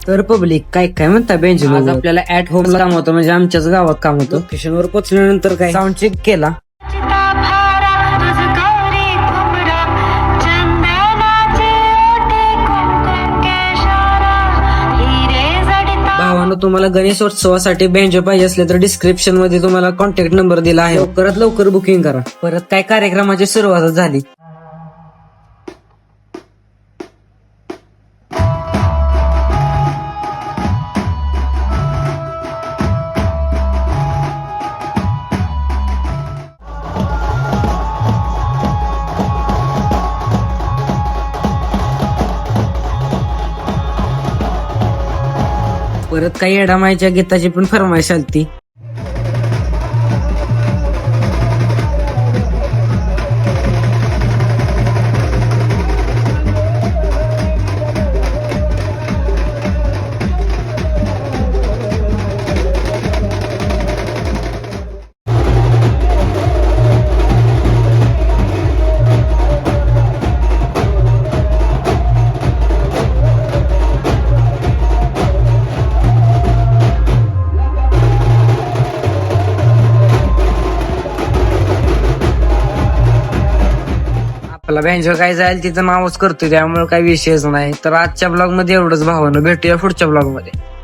तर पब्लिक काय काय म्हणता बेंजलो आज आपल्याला ऍट होम काम होतं, म्हणजे आमच्याच गावात काम होतं. लोकेशनवर पोहोचल्यानंतर काय साऊंड चेक केला. भावानं तुम्हाला गणेशोत्सवासाठी बेंजो पाहिजे असले तर डिस्क्रिप्शन मध्ये तुम्हाला कॉन्टॅक्ट नंबर दिला आहे. लवकरात लवकर बुकिंग करा. परत काय कार्यक्रमाची सुरुवात झाली. परत काही एडामाईच्या गीताची पण फरमाईश आलती. आपला बेंजो काय जाईल तिथं नावच करतोय, त्यामुळे काही विषयच नाही. तर आजच्या ब्लॉग मध्ये एवढंच भावानं. भेटूया पुढच्या ब्लॉग मध्ये.